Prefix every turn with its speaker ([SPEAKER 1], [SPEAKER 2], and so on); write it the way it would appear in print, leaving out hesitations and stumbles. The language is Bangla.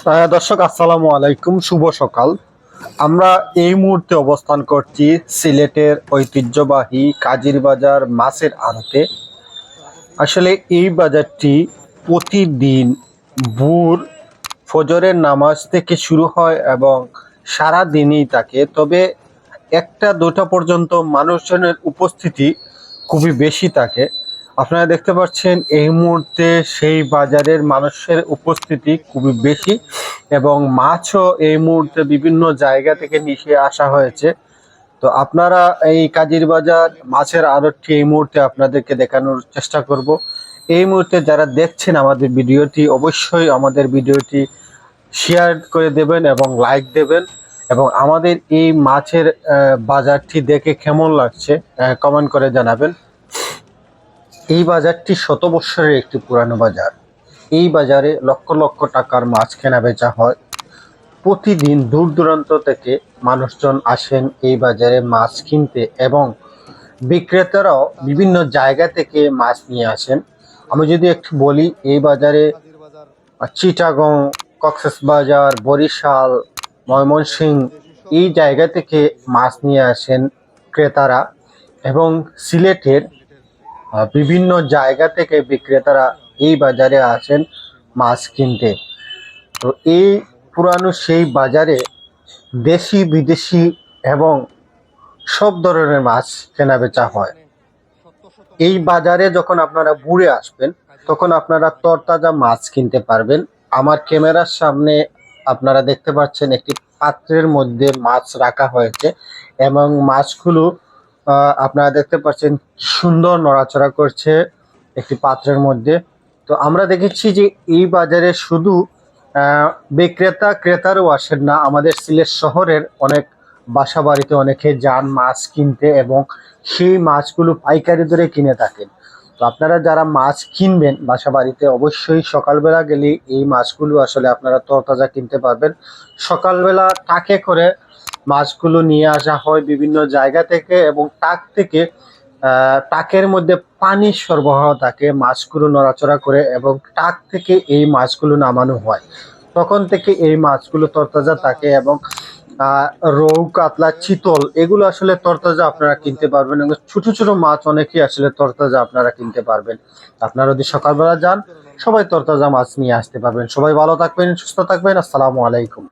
[SPEAKER 1] দর্শক আসসালামু আলাইকুম, শুভ সকাল। আমরা এই মুহূর্তে অবস্থান করছি সিলেটের ঐতিহ্যবাহী কাজির বাজার মাছের আড়তে। আসলে এই বাজারটি প্রতিদিন ভোর ফজরের নামাজ থেকে শুরু হয় এবং সারা দিনই থাকে। তবে একটা দুটা পর্যন্ত মানুষজনের উপস্থিতি খুবই বেশি থাকে। আপনারা দেখতে পাচ্ছেন এই মুহূর্তে সেই বাজারের মানুষের উপস্থিতি খুবই বেশি এবং মাছও এই মুহূর্তে বিভিন্ন জায়গা থেকে নিয়ে আসা হয়েছে। তো আপনারা এই কাজির বাজার মাছের আড়তটি এই মুহূর্তে আপনাদেরকে দেখানোর চেষ্টা করব। এই মুহূর্তে যারা দেখছেন আমাদের ভিডিওটি, অবশ্যই আমাদের ভিডিওটি শেয়ার করে দেবেন এবং লাইক দেবেন এবং আমাদের এই মাছের বাজারটি দেখে কেমন লাগছে কমেন্ট করে জানাবেন। এই বাজারটি শত বৎসরের একটি পুরানো বাজার। এই বাজারে লক্ষ লক্ষ টাকার মাছ কেনা বেচা হয়। প্রতিদিন দূর দূরান্ত থেকে মানুষজন আসেন এই বাজারে মাছ কিনতে এবং বিক্রেতারাও বিভিন্ন জায়গা থেকে মাছ নিয়ে আসেন। আমি যদি একটু বলি, এই বাজারে চিটাগং, কক্সবাজার, বরিশাল, ময়মনসিংহ এই জায়গা থেকে মাছ নিয়ে আসেন ক্রেতারা এবং সিলেটের বিভিন্ন জায়গা থেকে বিক্রেতারা এই বাজারে আসেন মাছ কিনতে। তো এই পুরানো সেই বাজারে দেশি বিদেশি এবং সব ধরনের মাছ কেনা বেচা হয়। এই বাজারে যখন আপনারা ঘুরে আসবেন তখন আপনারা তরতাজা মাছ কিনতে পারবেন। আমার ক্যামেরার সামনে আপনারা দেখতে পাচ্ছেন একটি পাত্রের মধ্যে মাছ রাখা হয়েছে এবং মাছগুলো আপনারা দেখতে পাচ্ছেন সুন্দর নড়াচড়া করছে একটি পাত্রের মধ্যে। তো আমরা দেখেছি যে এই বাজারে শুধু বিক্রেতা ক্রেতারও আসেন না, আমাদের সিলেট শহরের অনেক বাসা বাড়িতে অনেকে যান মাছ কিনতে এবং সেই মাছগুলো পাইকারি দরে কিনে থাকেন। তো আপনারা যারা মাছ কিনবেন বাসা বাড়িতে, অবশ্যই সকালবেলা গেলে এই মাছগুলো আসলে আপনারা তরতাজা কিনতে পারবেন। সকালবেলা ট্রাকে করে মাছগুলো নিয়ে আসা হয় বিভিন্ন জায়গা থেকে এবং ট্রাক থেকে ট্রাকের মধ্যে পানি সরবরাহ থাকে, মাছগুলো নড়াচড়া করে এবং ট্রাক থেকে এই মাছগুলো নামানো হয়। তখন থেকে এই মাছগুলো তরতাজা থাকে এবং রৌ, কাতলা, চিতল এগুলো আসলে তরতাজা আপনারা কিনতে পারবেন এবং ছোট ছোট মাছ অনেকেই আসলে তরতাজা আপনারা কিনতে পারবেন। আপনারা যদি সকালবেলা যান সবাই তরতাজা মাছ নিয়ে আসতে পারবেন। সবাই ভালো থাকবেন, সুস্থ থাকবেন। আসসালামু আলাইকুম।